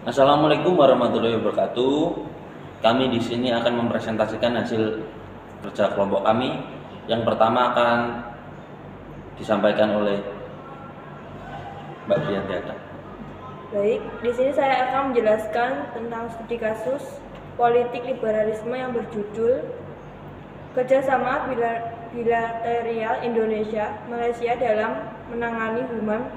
Assalamualaikum warahmatullahi wabarakatuh. Kami di sini akan mempresentasikan hasil kerja kelompok kami. Yang pertama akan disampaikan oleh Mbak Briantiada. Baik, di sini saya akan menjelaskan tentang studi kasus politik liberalisme yang berjudul Kerjasama Bilateral Indonesia Malaysia dalam menangani human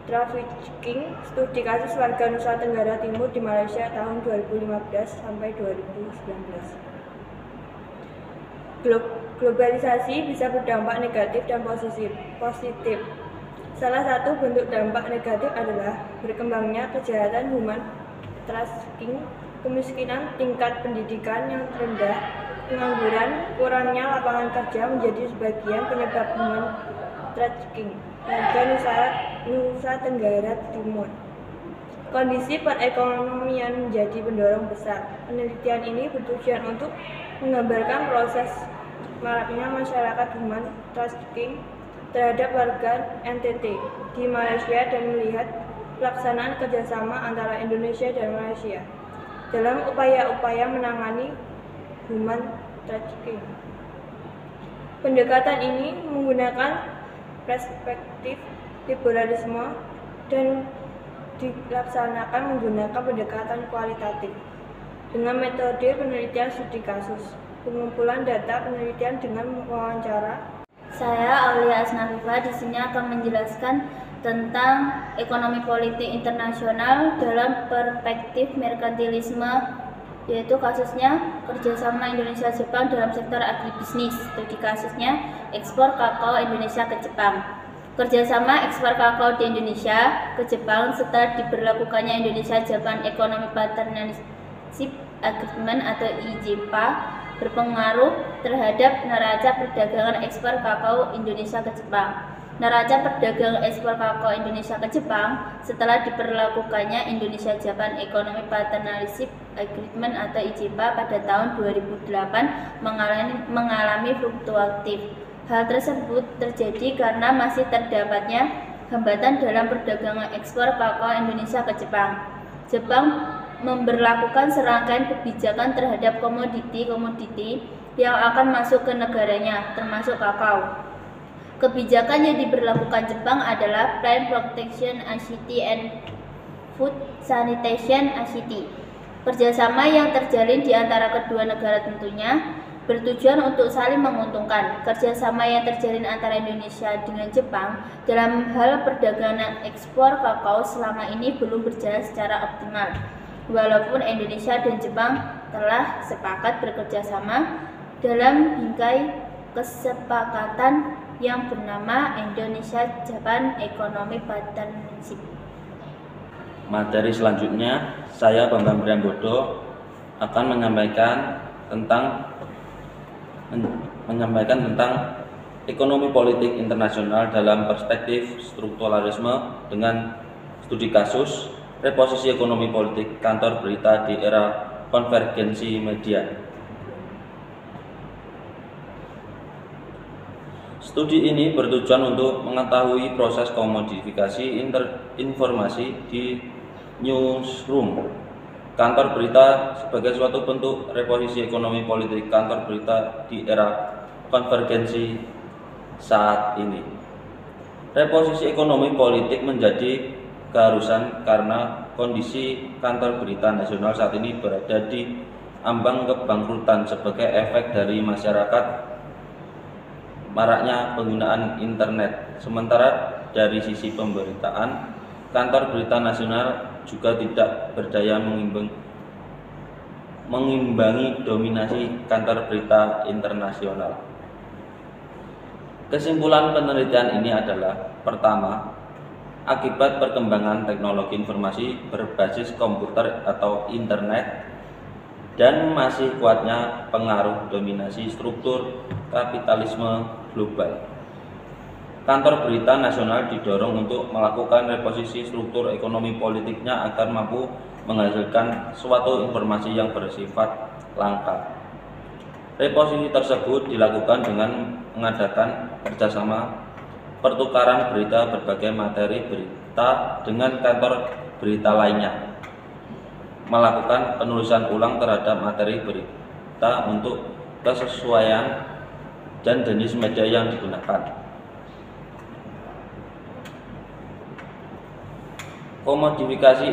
trafficking, studi kasus warga Nusa Tenggara Timur di Malaysia tahun 2015 sampai 2019. Globalisasi bisa berdampak negatif dan positif. Salah satu bentuk dampak negatif adalah berkembangnya kejahatan human trafficking, kemiskinan, tingkat pendidikan yang rendah, pengangguran, kurangnya lapangan kerja menjadi sebagian penyebab human trafficking warga Nusa Tenggara Timur. Kondisi perekonomian menjadi pendorong besar. Penelitian ini bertujuan untuk menggambarkan proses maraknya masyarakat human trafficking terhadap warga NTT di Malaysia dan melihat pelaksanaan kerjasama antara Indonesia dan Malaysia dalam upaya-upaya menangani human trafficking. Pendekatan ini menggunakan perspektif liberalisme dan dilaksanakan menggunakan pendekatan kualitatif dengan metode penelitian studi kasus, pengumpulan data penelitian dengan wawancara. Saya Aulia Asnafifa di sini akan menjelaskan tentang ekonomi politik internasional dalam perspektif merkantilisme, yaitu kasusnya kerjasama Indonesia-Jepang dalam sektor agribisnis. Studi kasusnya ekspor kakao Indonesia ke Jepang. Kerjasama ekspor kakao di Indonesia ke Jepang setelah diberlakukannya Indonesia-Japan Economic Partnership Agreement atau IJPA berpengaruh terhadap neraca perdagangan ekspor kakao Indonesia ke Jepang. Neraca perdagangan ekspor kakao Indonesia ke Jepang setelah diberlakukannya Indonesia-Japan Economic Partnership Agreement atau IJPA pada tahun 2008 mengalami fluktuatif. Hal tersebut terjadi karena masih terdapatnya hambatan dalam perdagangan ekspor kakao Indonesia ke Jepang. Jepang memberlakukan serangkaian kebijakan terhadap komoditi yang akan masuk ke negaranya, termasuk kakao. Kebijakan yang diberlakukan Jepang adalah Plant Protection ICT and Food Sanitation ICT. Kerjasama yang terjalin di antara kedua negara tentunya bertujuan untuk saling menguntungkan. Kerjasama yang terjalin antara Indonesia dengan Jepang dalam hal perdagangan ekspor kakao selama ini belum berjalan secara optimal. Walaupun Indonesia dan Jepang telah sepakat bekerja sama dalam bingkai kesepakatan yang bernama Indonesia-Japan Economic Partnership. Materi selanjutnya, saya Bambang Priambodo akan menyampaikan tentang ekonomi politik internasional dalam perspektif strukturalisme dengan studi kasus reposisi ekonomi politik kantor berita di era konvergensi media. Studi ini bertujuan untuk mengetahui proses komodifikasi informasi di newsroom kantor berita sebagai suatu bentuk reposisi ekonomi politik kantor berita di era konvergensi saat ini. Reposisi ekonomi politik menjadi keharusan karena kondisi kantor berita nasional saat ini berada di ambang kebangkrutan sebagai efek dari masyarakat maraknya penggunaan internet. Sementara dari sisi pemberitaan, kantor berita nasional juga tidak berdaya mengimbangi dominasi kantor berita internasional. Kesimpulan penelitian ini adalah: pertama, akibat perkembangan teknologi informasi berbasis komputer atau internet dan masih kuatnya pengaruh dominasi struktur kapitalisme global, kantor berita nasional didorong untuk melakukan reposisi struktur ekonomi politiknya agar mampu menghasilkan suatu informasi yang bersifat langka. Reposisi tersebut dilakukan dengan mengadakan kerjasama pertukaran berita berbagai materi berita dengan kantor berita lainnya. melakukan penulisan ulang terhadap materi berita untuk kesesuaian dan jenis media yang digunakan. Komodifikasi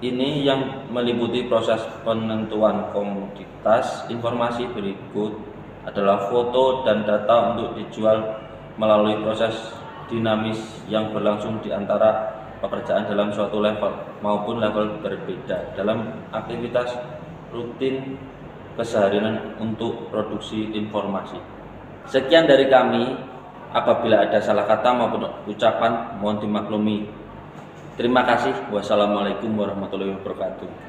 ini yang meliputi proses penentuan komoditas. Informasi berikut adalah foto dan data untuk dijual melalui proses dinamis yang berlangsung di antara pekerjaan dalam suatu level maupun level berbeda dalam aktivitas rutin keseharian untuk produksi informasi. Sekian dari kami. Apabila ada salah kata maupun ucapan mohon dimaklumi. Terima kasih. Wassalamualaikum warahmatullahi wabarakatuh.